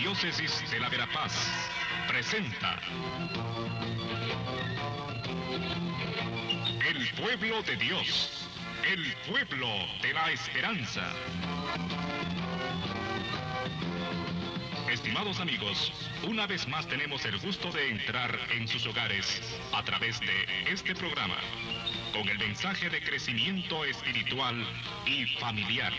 Arquidiócesis de la Verapaz presenta El Pueblo de Dios, el pueblo de la esperanza. Estimados amigos, una vez más tenemos el gusto de entrar en sus hogares a través de este programa, con el mensaje de crecimiento espiritual y familiar.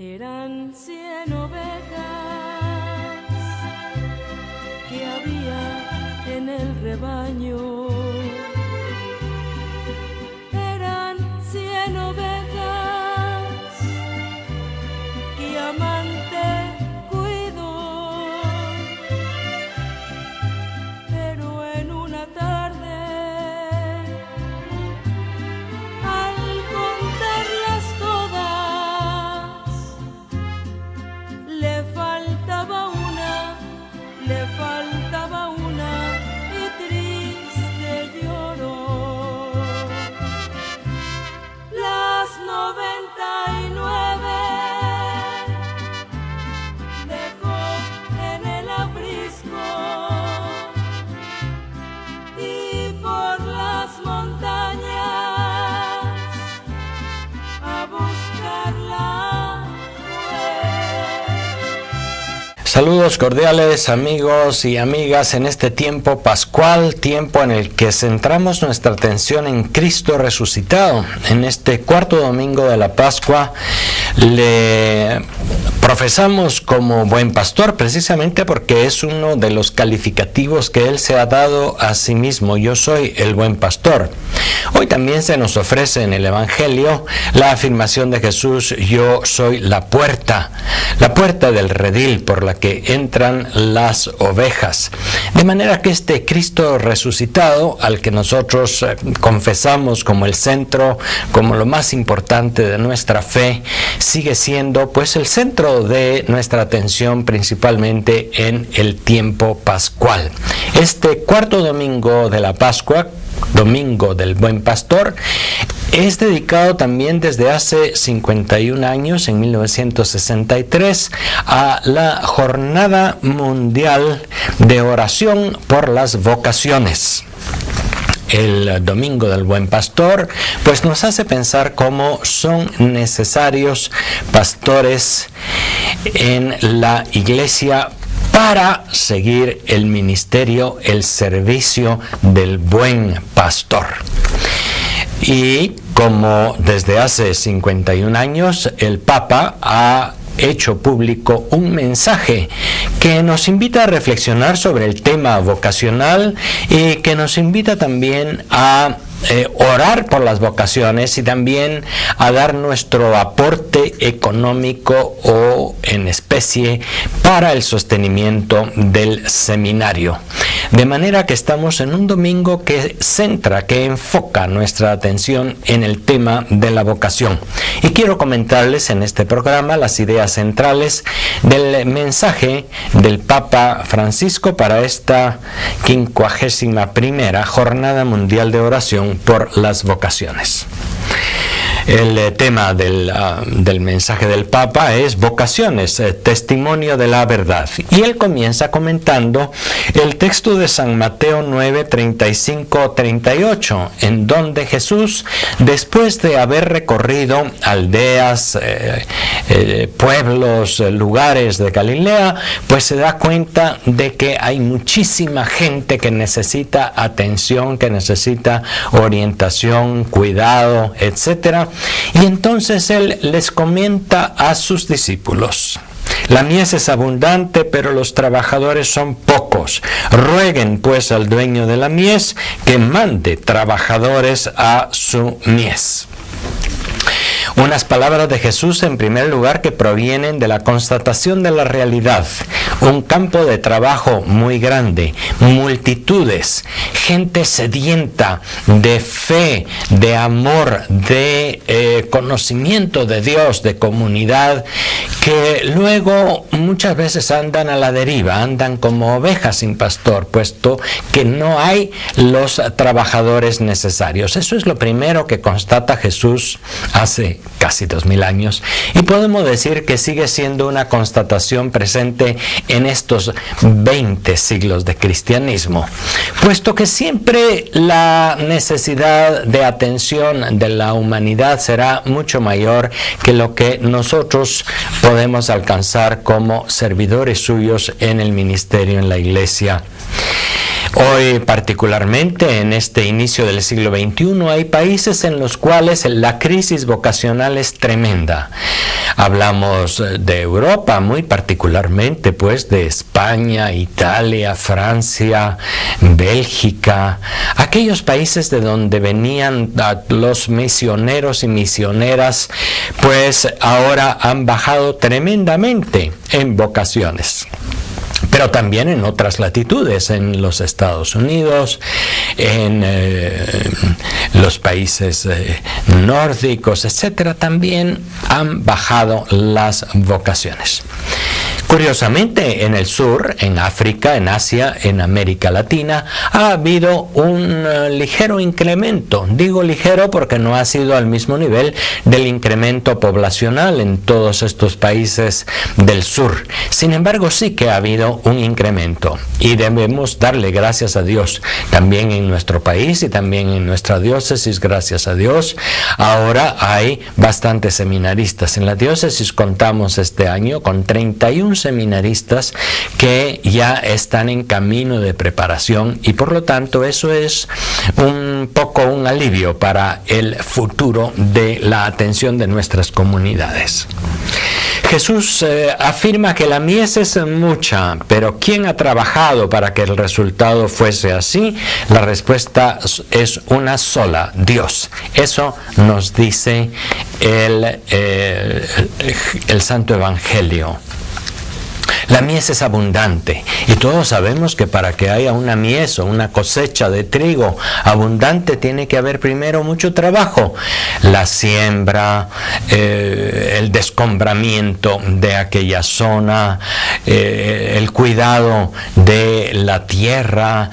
Eran 100 ovejas que había en el rebaño. Eran 100 ovejas que amante cuidó. Pero en una tarde, al contarlas todas, le faltaba una y triste lloró. Las 99 dejó en el aprisco y por las montañas a buscarla fue. Saludos cordiales amigos y amigas en este tiempo pascual, tiempo en el que centramos nuestra atención en Cristo resucitado. En este cuarto domingo de la Pascua le profesamos como buen pastor, precisamente porque es uno de los calificativos que Él se ha dado a sí mismo. Yo soy el buen pastor. Hoy también se nos ofrece en el Evangelio la afirmación de Jesús: yo soy la puerta del redil por la que entran las ovejas. De manera que este Cristo resucitado, al que nosotros confesamos como el centro, como lo más importante de nuestra fe, sigue siendo pues el centro de nuestra atención, principalmente en el tiempo pascual. Este cuarto domingo de la Pascua, Domingo del Buen Pastor, es dedicado también desde hace 51 años, en 1963, a la Jornada Mundial de Oración por las Vocaciones. El Domingo del Buen Pastor pues nos hace pensar cómo son necesarios pastores en la iglesia para seguir el ministerio, el servicio del buen pastor. Y como desde hace 51 años el Papa ha hecho público un mensaje que nos invita a reflexionar sobre el tema vocacional y que nos invita también a orar por las vocaciones y también a dar nuestro aporte económico o en especie para el sostenimiento del seminario. De manera que estamos en un domingo que centra, que enfoca nuestra atención en el tema de la vocación. Y quiero comentarles en este programa las ideas centrales del mensaje del Papa Francisco para esta 51ª Jornada Mundial de Oración por las Vocaciones. El tema del mensaje del Papa es vocaciones, testimonio de la verdad. Y él comienza comentando el texto de San Mateo 9, 35, 38, en donde Jesús, después de haber recorrido aldeas, pueblos, lugares de Galilea, pues se da cuenta de que hay muchísima gente que necesita atención, que necesita orientación, cuidado, etcétera. Y entonces él les comenta a sus discípulos: La mies es abundante, pero los trabajadores son pocos. Rueguen pues al dueño de la mies que mande trabajadores a su mies. Unas palabras de Jesús, en primer lugar, que provienen de la constatación de la realidad. Un campo de trabajo muy grande, multitudes, gente sedienta de fe, de amor, de conocimiento de Dios, de comunidad, que luego muchas veces andan a la deriva, andan como ovejas sin pastor, puesto que no hay los trabajadores necesarios. Eso es lo primero que constata Jesús hace casi 2000 años, y podemos decir que sigue siendo una constatación presente en estos 20 siglos de cristianismo, puesto que siempre la necesidad de atención de la humanidad será mucho mayor que lo que nosotros podemos alcanzar como servidores suyos en el ministerio, en la iglesia. Hoy, particularmente en este inicio del siglo XXI, hay países en los cuales la crisis vocacional es tremenda. Hablamos de Europa, muy particularmente, pues, de España, Italia, Francia, Bélgica, aquellos países de donde venían los misioneros y misioneras, pues ahora han bajado tremendamente en vocaciones. Pero también en otras latitudes, en los Estados Unidos, en los países nórdicos, etcétera, también han bajado las vocaciones. Curiosamente, en el sur, en África, en Asia, en América Latina, ha habido un ligero incremento. Digo ligero porque no ha sido al mismo nivel del incremento poblacional en todos estos países del sur. Sin embargo, sí que ha habido un incremento y debemos darle gracias a Dios. También en nuestro país y también en nuestra diócesis, gracias a Dios, ahora hay bastantes seminaristas. En la diócesis contamos este año con 31 seminaristas que ya están en camino de preparación, y por lo tanto eso es un poco un alivio para el futuro de la atención de nuestras comunidades. Jesús afirma que la mies es mucha, pero ¿quién ha trabajado para que el resultado fuese así? La respuesta es una sola: Dios. Eso nos dice el Santo Evangelio. La mies es abundante, y todos sabemos que para que haya una mies o una cosecha de trigo abundante tiene que haber primero mucho trabajo. La siembra, el descombramiento de aquella zona, el cuidado de la tierra,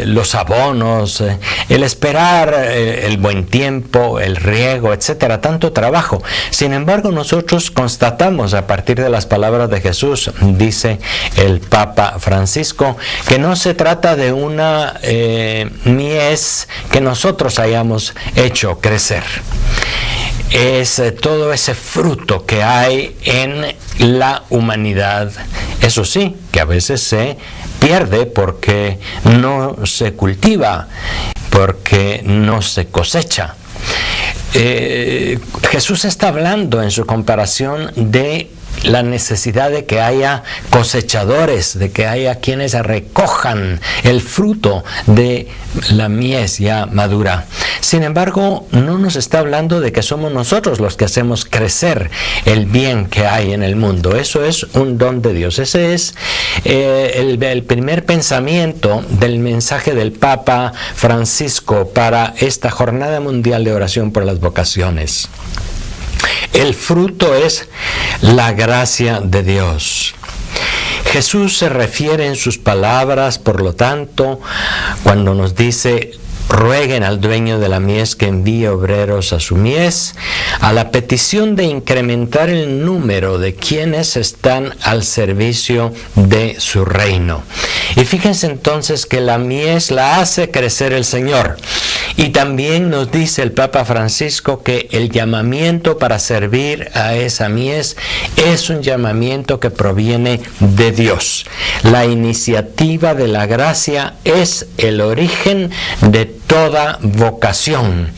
los abonos, el esperar el buen tiempo, el riego, etcétera, tanto trabajo. Sin embargo, nosotros constatamos a partir de las palabras de Jesús, dice el Papa Francisco, que no se trata de una mies que nosotros hayamos hecho crecer. Es todo ese fruto que hay en la humanidad. Eso sí, que a veces se pierde porque no se cultiva, porque no se cosecha. Jesús está hablando en su comparación de la necesidad de que haya cosechadores, de que haya quienes recojan el fruto de la mies ya madura. Sin embargo, no nos está hablando de que somos nosotros los que hacemos crecer el bien que hay en el mundo. Eso es un don de Dios. Ese es el primer pensamiento del mensaje del Papa Francisco para esta Jornada Mundial de Oración por las Vocaciones. El fruto es la gracia de Dios. Jesús se refiere en sus palabras, por lo tanto, cuando nos dice: rueguen al dueño de la mies que envíe obreros a su mies, a la petición de incrementar el número de quienes están al servicio de su reino. Y fíjense entonces que la mies la hace crecer el Señor. Y también nos dice el Papa Francisco que el llamamiento para servir a esa mies es un llamamiento que proviene de Dios. La iniciativa de la gracia es el origen de toda vocación,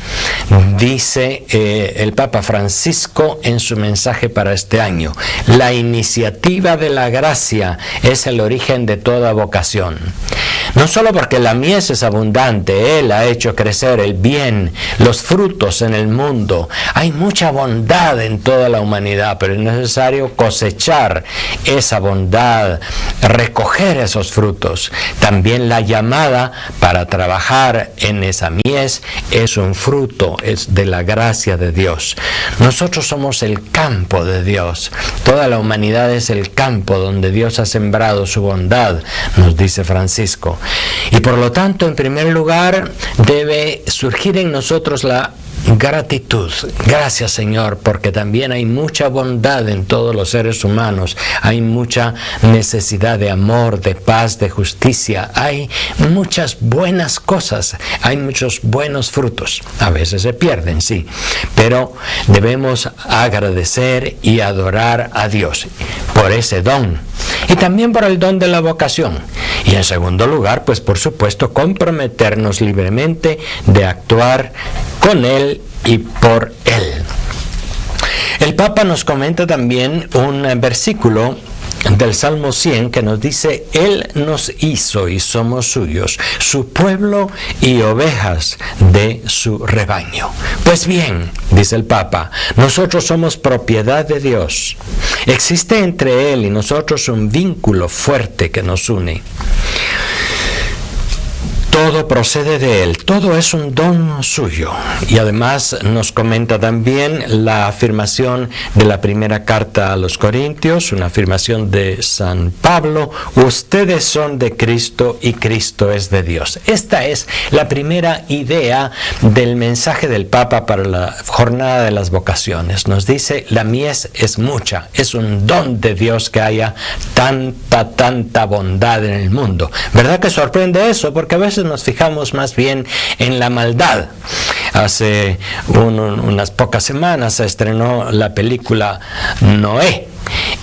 dice el Papa Francisco en su mensaje para este año. La iniciativa de la gracia es el origen de toda vocación. No solo porque la mies es abundante, Él ha hecho crecer el bien, los frutos en el mundo. Hay mucha bondad en toda la humanidad, pero es necesario cosechar esa bondad, recoger esos frutos. También la llamada para trabajar en esa mies es un fruto, es de la gracia de Dios. Nosotros somos el campo de Dios. Toda la humanidad es el campo donde Dios ha sembrado su bondad, nos dice Francisco. Y por lo tanto, en primer lugar, debe surgir en nosotros la gratitud. Gracias, Señor, porque también hay mucha bondad en todos los seres humanos. Hay mucha necesidad de amor, de paz, de justicia. Hay muchas buenas cosas. Hay muchos buenos frutos. A veces se pierden, sí. Pero debemos agradecer y adorar a Dios por ese don. Y también por el don de la vocación. Y en segundo lugar, pues por supuesto, comprometernos libremente de actuar con Él y por Él. El Papa nos comenta también un versículo del Salmo 100 que nos dice: Él nos hizo y somos suyos, su pueblo y ovejas de su rebaño. Pues bien, dice el Papa, nosotros somos propiedad de Dios. Existe entre Él y nosotros un vínculo fuerte que nos une. Todo procede de Él, todo es un don suyo. Y además nos comenta también la afirmación de la primera carta a los Corintios, una afirmación de San Pablo: ustedes son de Cristo y Cristo es de Dios. Esta es la primera idea del mensaje del Papa para la jornada de las vocaciones. Nos dice: la mies es mucha, es un don de Dios que haya tanta bondad en el mundo. ¿Verdad que sorprende eso? Porque a veces nos fijamos más bien en la maldad. Hace unas pocas semanas se estrenó la película Noé.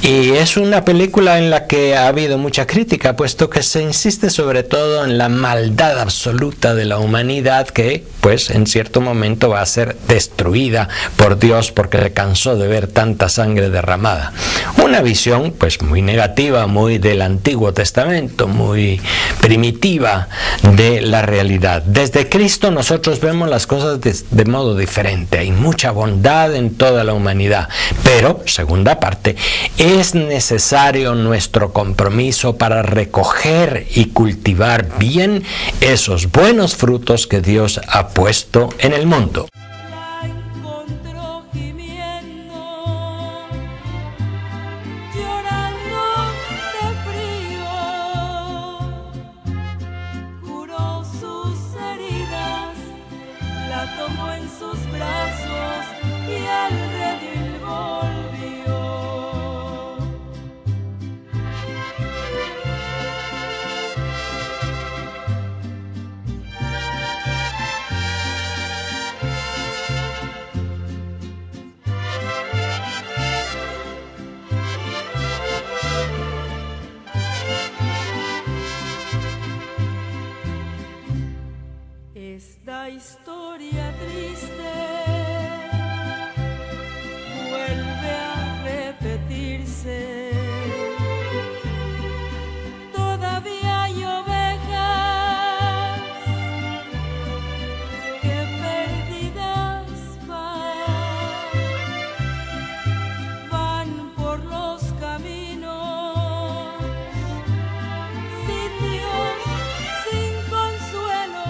Y es una película en la que ha habido mucha crítica, puesto que se insiste sobre todo en la maldad absoluta de la humanidad que, pues, en cierto momento va a ser destruida por Dios porque se cansó de ver tanta sangre derramada. Una visión, pues, muy negativa, muy del Antiguo Testamento, muy primitiva de la realidad. Desde Cristo nosotros vemos las cosas de modo diferente. Hay mucha bondad en toda la humanidad, pero, segunda parte, es necesario nuestro compromiso para recoger y cultivar bien esos buenos frutos que Dios ha puesto en el mundo. La encontró gimiendo, llorando de frío, curó sus heridas, la tomó en sus brazos y al redil volvió. Esta historia triste vuelve a repetirse. Todavía hay ovejas que perdidas van por los caminos, sin Dios, sin consuelo.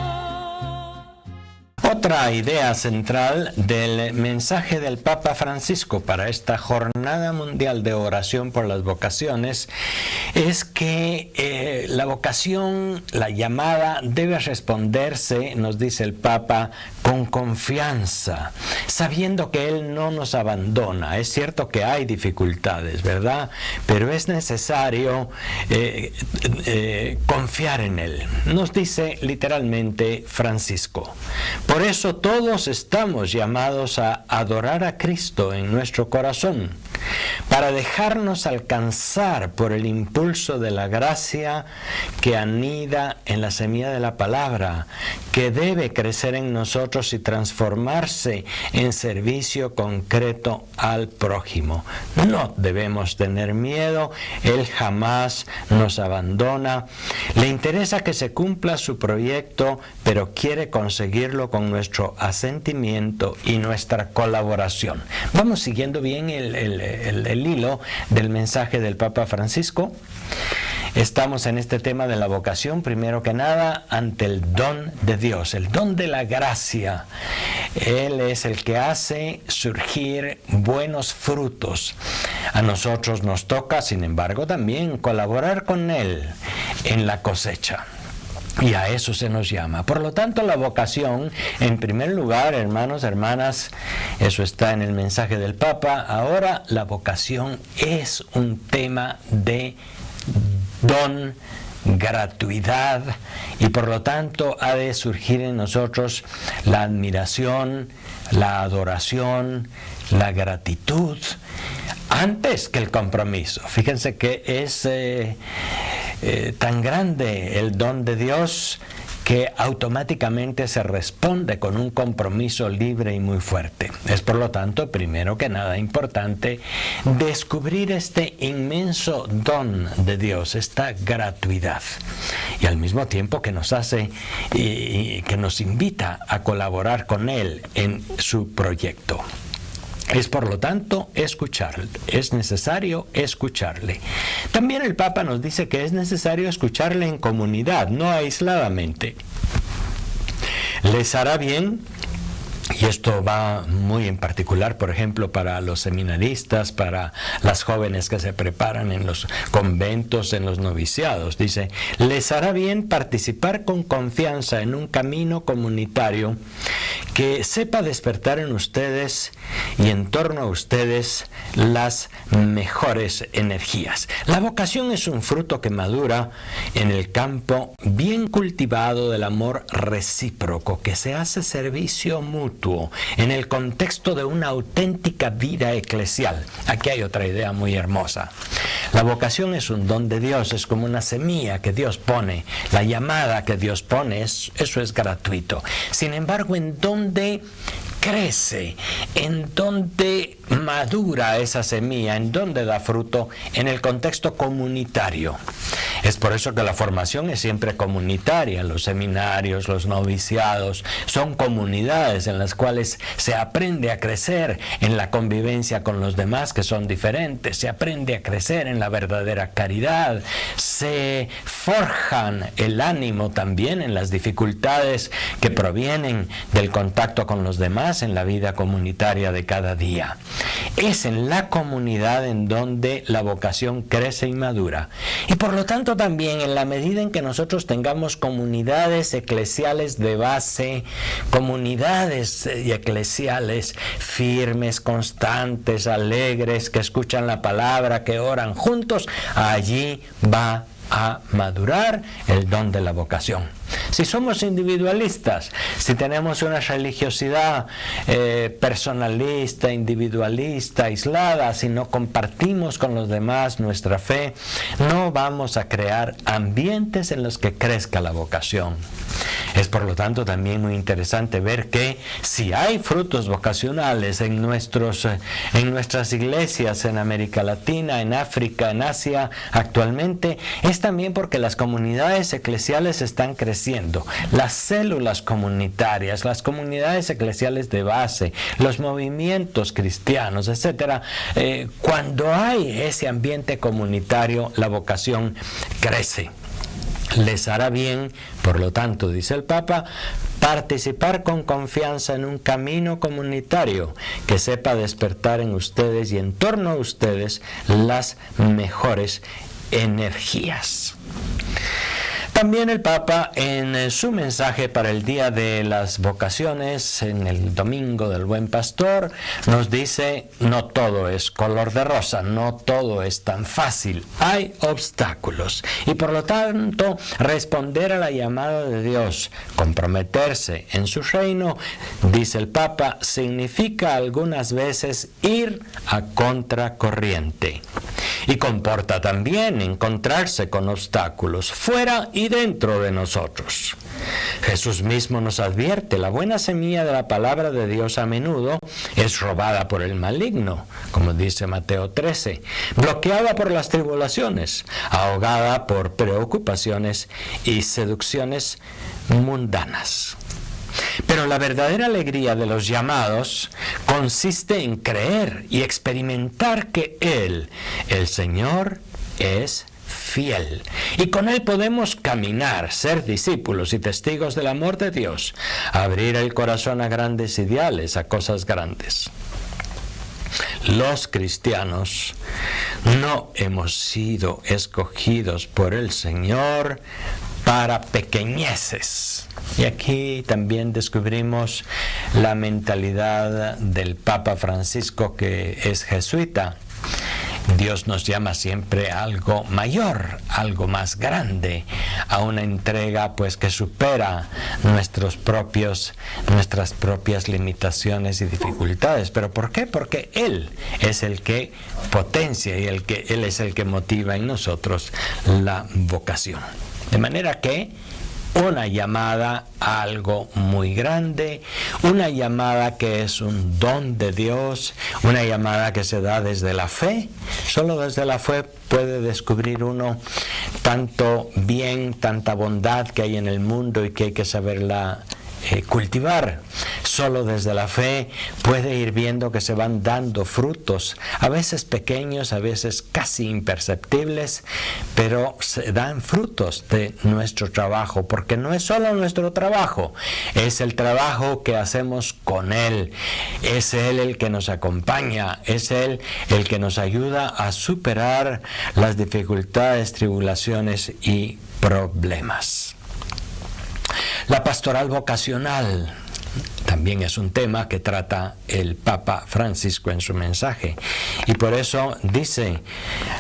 Otra idea central del mensaje del Papa Francisco para esta Jornada Mundial de Oración por las Vocaciones es que la vocación, la llamada, debe responderse, nos dice el Papa, con confianza, sabiendo que Él no nos abandona. Es cierto que hay dificultades, ¿verdad? Pero es necesario confiar en Él. Nos dice literalmente Francisco. Por eso todos estamos llamados a adorar a Cristo en nuestro corazón. para dejarnos alcanzar por el impulso de la gracia que anida en la semilla de la palabra, que debe crecer en nosotros y transformarse en servicio concreto al prójimo. No debemos tener miedo, Él jamás nos abandona. Le interesa que se cumpla su proyecto, pero quiere conseguirlo con nuestro asentimiento y nuestra colaboración. Vamos siguiendo bien el hilo del mensaje del Papa Francisco. Estamos en este tema de la vocación, primero que nada, ante el don de Dios, el don de la gracia. Él es el que hace surgir buenos frutos. A nosotros nos toca, sin embargo, también colaborar con Él en la cosecha. Y a eso se nos llama. Por lo tanto, la vocación, en primer lugar, hermanos, hermanas, eso está en el mensaje del Papa. Ahora, la vocación es un tema de don, gratuidad, y por lo tanto ha de surgir en nosotros la admiración, la adoración, la gratitud, antes que el compromiso. Fíjense que es tan grande el don de Dios que automáticamente se responde con un compromiso libre y muy fuerte. Es por lo tanto, primero que nada, importante descubrir este inmenso don de Dios, esta gratuidad, y al mismo tiempo que nos hace y que nos invita a colaborar con Él en su proyecto. Es por lo tanto escucharle, es necesario escucharle. También el Papa nos dice que es necesario escucharle en comunidad, no aisladamente. Les hará bien, y esto va muy en particular, por ejemplo, para los seminaristas, para las jóvenes que se preparan en los conventos, en los noviciados. Dice, les hará bien participar con confianza en un camino comunitario que sepa despertar en ustedes y en torno a ustedes las mejores energías. La vocación es un fruto que madura en el campo bien cultivado del amor recíproco, que se hace servicio mutuo en el contexto de una auténtica vida eclesial. Aquí hay otra idea muy hermosa. La vocación es un don de Dios, es como una semilla que Dios pone, la llamada que Dios pone, eso es gratuito. Sin embargo, ¿en dónde crece? ¿En dónde madura esa semilla? ¿En dónde da fruto? En el contexto comunitario. Es por eso que la formación es siempre comunitaria. Los seminarios, los noviciados, son comunidades en las cuales se aprende a crecer en la convivencia con los demás que son diferentes, se aprende a crecer en la verdadera caridad, se forjan el ánimo también en las dificultades que provienen del contacto con los demás en la vida comunitaria de cada día. Es en la comunidad en donde la vocación crece y madura. Y por lo tanto también, en la medida en que nosotros tengamos comunidades eclesiales de base, comunidades eclesiales firmes, constantes, alegres, que escuchan la palabra, que oran juntos, allí va a madurar el don de la vocación. Si somos individualistas, si tenemos una religiosidad personalista, individualista, aislada, si no compartimos con los demás nuestra fe, no vamos a crear ambientes en los que crezca la vocación. Es por lo tanto también muy interesante ver que si hay frutos vocacionales en nuestras iglesias en América Latina, en África, en Asia actualmente, es también porque las comunidades eclesiales están creciendo. Las células comunitarias, las comunidades eclesiales de base, los movimientos cristianos, etcétera. Cuando hay ese ambiente comunitario, la vocación crece. Les hará bien, por lo tanto, dice el Papa, participar con confianza en un camino comunitario que sepa despertar en ustedes y en torno a ustedes las mejores energías. También el Papa en su mensaje para el Día de las Vocaciones, en el Domingo del Buen Pastor, nos dice: no todo es color de rosa, no todo es tan fácil, hay obstáculos. Y por lo tanto, responder a la llamada de Dios, comprometerse en su reino, dice el Papa, significa algunas veces ir a contracorriente. Y comporta también encontrarse con obstáculos fuera y dentro de nosotros. Jesús mismo nos advierte: la buena semilla de la palabra de Dios a menudo es robada por el maligno, como dice Mateo 13, bloqueada por las tribulaciones, ahogada por preocupaciones y seducciones mundanas. Pero la verdadera alegría de los llamados consiste en creer y experimentar que Él, el Señor, es fiel. Y con Él podemos caminar, ser discípulos y testigos del amor de Dios, abrir el corazón a grandes ideales, a cosas grandes. Los cristianos no hemos sido escogidos por el Señor para pequeñeces. Y aquí también descubrimos la mentalidad del Papa Francisco, que es jesuita. Dios nos llama siempre a algo mayor, algo más grande, a una entrega pues que supera nuestras propias limitaciones y dificultades. ¿Pero por qué? Porque Él es el que potencia y Él es el que motiva en nosotros la vocación. De manera que una llamada a algo muy grande, una llamada que es un don de Dios, una llamada que se da desde la fe. Solo desde la fe puede descubrir uno tanto bien, tanta bondad que hay en el mundo y que hay que saberla cultivar. Solo desde la fe puede ir viendo que se van dando frutos, a veces pequeños, a veces casi imperceptibles, pero se dan frutos de nuestro trabajo, porque no es solo nuestro trabajo, es el trabajo que hacemos con Él. Es Él el que nos acompaña, es Él el que nos ayuda a superar las dificultades, tribulaciones y problemas. La pastoral vocacional también es un tema que trata el Papa Francisco en su mensaje. Y por eso dice: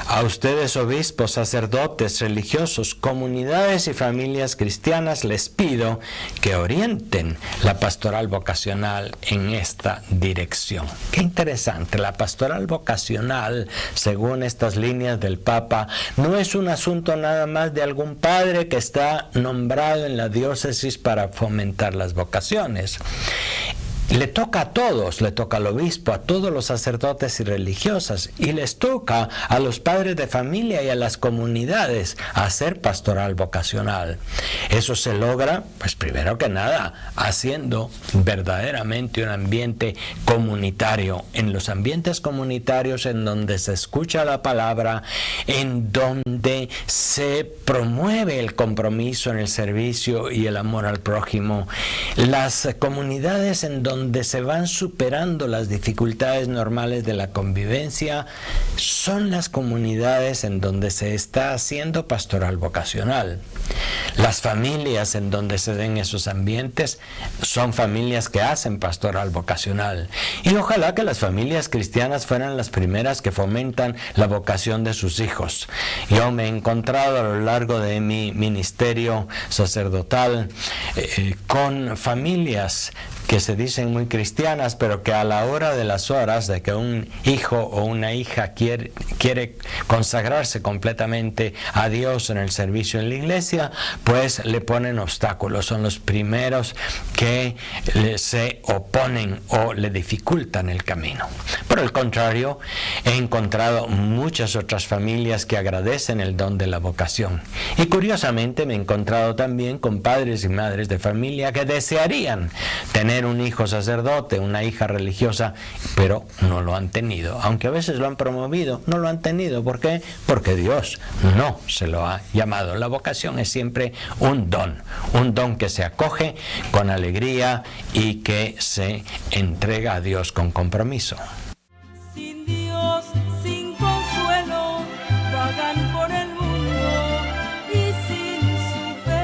a ustedes, obispos, sacerdotes, religiosos, comunidades y familias cristianas, les pido que orienten la pastoral vocacional en esta dirección. Qué interesante. La pastoral vocacional, según estas líneas del Papa, no es un asunto nada más de algún padre que está nombrado en la diócesis para fomentar las vocaciones. Le toca a todos, le toca al obispo, a todos los sacerdotes y religiosas, y les toca a los padres de familia y a las comunidades hacer pastoral vocacional. Eso se logra, pues primero que nada, haciendo verdaderamente un ambiente comunitario. En los ambientes comunitarios en donde se escucha la palabra, en donde se promueve el compromiso en el servicio y el amor al prójimo. Las comunidades en donde se van superando las dificultades normales de la convivencia son las comunidades en donde se está haciendo pastoral vocacional. Las familias en donde se den esos ambientes son familias que hacen pastoral vocacional. Y ojalá que las familias cristianas fueran las primeras que fomentan la vocación de sus hijos. Yo me he encontrado a lo largo de mi ministerio sacerdotal con familias que se dicen muy cristianas, pero que a la hora de las horas de que un hijo o una hija quiere consagrarse completamente a Dios en el servicio en la iglesia, pues le ponen obstáculos. Son los primeros que se oponen o le dificultan el camino. Por el contrario, he encontrado muchas otras familias que agradecen el don de la vocación. Y curiosamente me he encontrado también con padres y madres de familia que desearían tener un hijo sacerdote, una hija religiosa, pero no lo han tenido. Aunque a veces lo han promovido, no lo han tenido. ¿Por qué? Porque Dios no se lo ha llamado. La vocación es siempre un don que se acoge con alegría y que se entrega a Dios con compromiso. Sin Dios, sin consuelo, vagan por el mundo y sin su fe.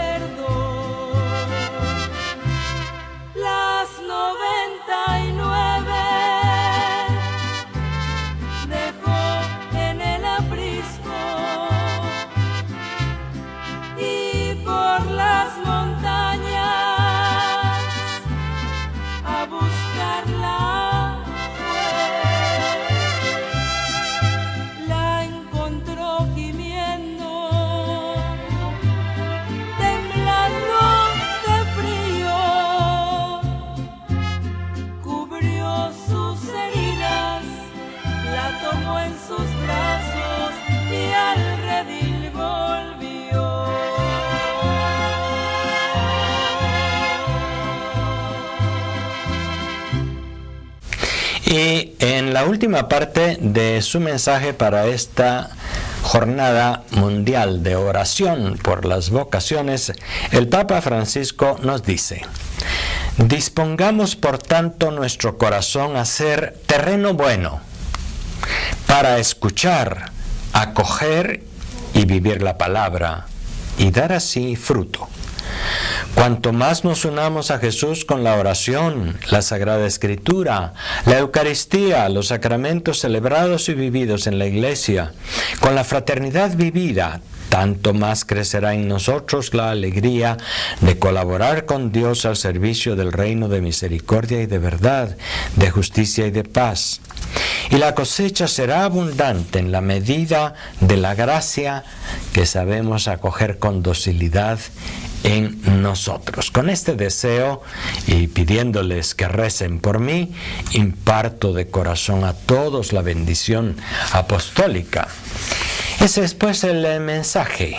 Y en la última parte de su mensaje para esta Jornada Mundial de Oración por las Vocaciones, el Papa Francisco nos dice: dispongamos por tanto nuestro corazón a ser terreno bueno para escuchar, acoger y vivir la palabra y dar así fruto. Cuanto más nos unamos a Jesús con la oración, la Sagrada Escritura, la Eucaristía, los sacramentos celebrados y vividos en la Iglesia, con la fraternidad vivida, tanto más crecerá en nosotros la alegría de colaborar con Dios al servicio del reino de misericordia y de verdad, de justicia y de paz. Y la cosecha será abundante en la medida de la gracia que sabemos acoger con docilidad en nosotros. Con este deseo y pidiéndoles que recen por mí, imparto de corazón a todos la bendición apostólica. Ese es pues el mensaje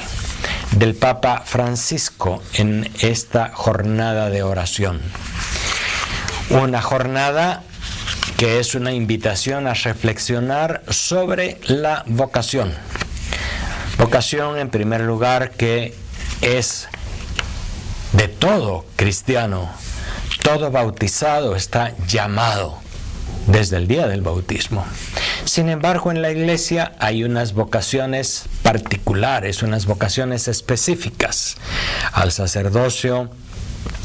del Papa Francisco en esta jornada de oración. Una jornada que es una invitación a reflexionar sobre la vocación. Vocación, en primer lugar, que es de todo cristiano, todo bautizado está llamado desde el día del bautismo. Sin embargo, en la Iglesia hay unas vocaciones particulares, unas vocaciones específicas al sacerdocio,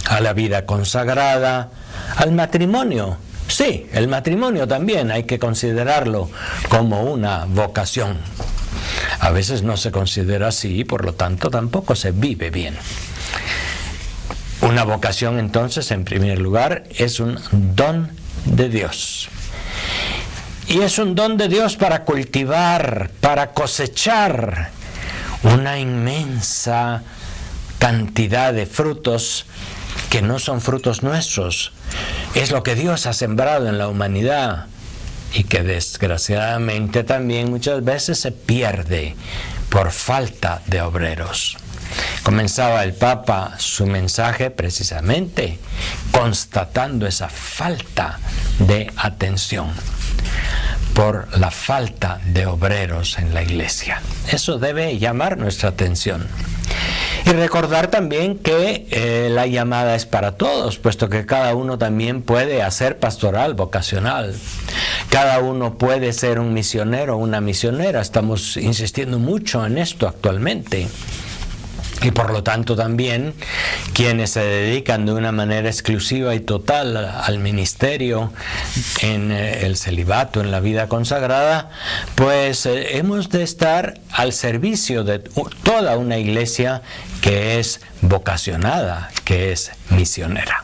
a la vida consagrada, al matrimonio. Sí, el matrimonio también hay que considerarlo como una vocación. A veces no se considera así y por lo tanto tampoco se vive bien. Una vocación entonces, en primer lugar, es un don de Dios. Y es un don de Dios para cultivar, para cosechar una inmensa cantidad de frutos que no son frutos nuestros. Es lo que Dios ha sembrado en la humanidad y que desgraciadamente también muchas veces se pierde por falta de obreros. Comenzaba el Papa su mensaje precisamente constatando esa falta de atención por la falta de obreros en la Iglesia. Eso debe llamar nuestra atención. Y recordar también que la llamada es para todos, puesto que cada uno también puede hacer pastoral vocacional. Cada uno puede ser un misionero o una misionera. Estamos insistiendo mucho en esto actualmente. Y por lo tanto también quienes se dedican de una manera exclusiva y total al ministerio en el celibato, en la vida consagrada, pues hemos de estar al servicio de toda una iglesia que es vocacionada, que es misionera.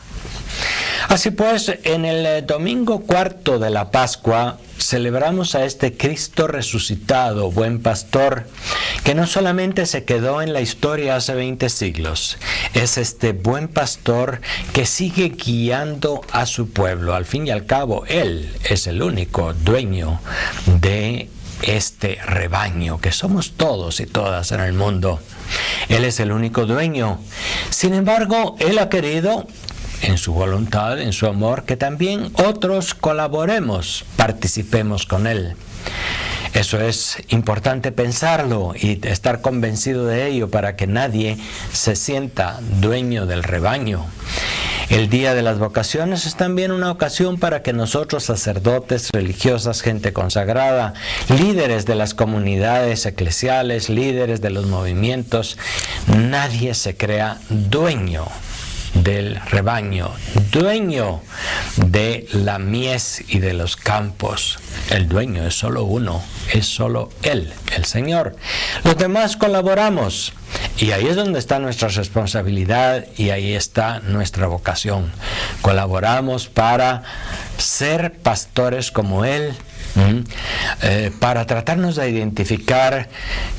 Así pues, en el domingo cuarto de la Pascua celebramos a este Cristo resucitado, buen pastor, que no solamente se quedó en la historia hace 20 siglos, es este buen pastor que sigue guiando a su pueblo. Al fin y al cabo, Él es el único dueño de este rebaño, que somos todos y todas en el mundo. Él es el único dueño. Sin embargo, Él ha querido, en su voluntad, en su amor, que también otros colaboremos, participemos con Él. Eso es importante pensarlo y estar convencido de ello para que nadie se sienta dueño del rebaño. El Día de las Vocaciones es también una ocasión para que nosotros, sacerdotes, religiosas, gente consagrada, líderes de las comunidades eclesiales, líderes de los movimientos, nadie se crea dueño del rebaño, dueño de la mies y de los campos. El dueño es solo uno, es solo Él, el Señor. Los demás colaboramos y ahí es donde está nuestra responsabilidad y ahí está nuestra vocación. Colaboramos para ser pastores como Él, para tratarnos de identificar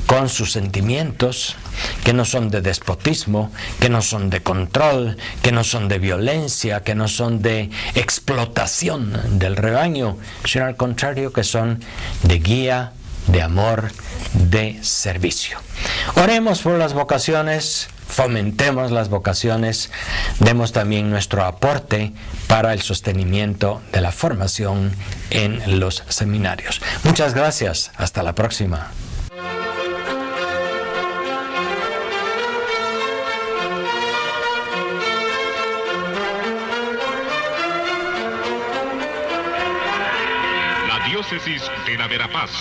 con sus sentimientos, que no son de despotismo, que no son de control, que no son de violencia, que no son de explotación del rebaño, sino al contrario, que son de guía, de amor, de servicio. Oremos por las vocaciones fomentemos las vocaciones, demos también nuestro aporte para el sostenimiento de la formación en los seminarios. Muchas gracias. Hasta la próxima. La Diócesis de la Verapaz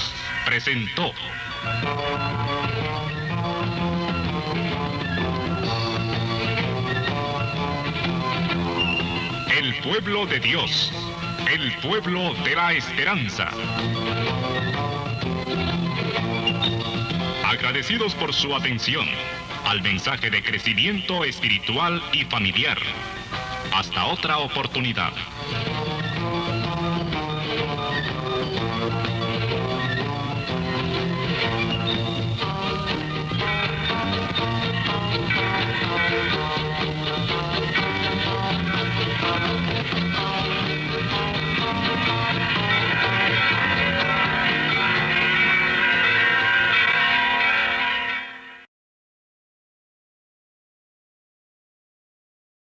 presentó El pueblo de Dios, el pueblo de la esperanza. Agradecidos por su atención al mensaje de crecimiento espiritual y familiar. Hasta otra oportunidad.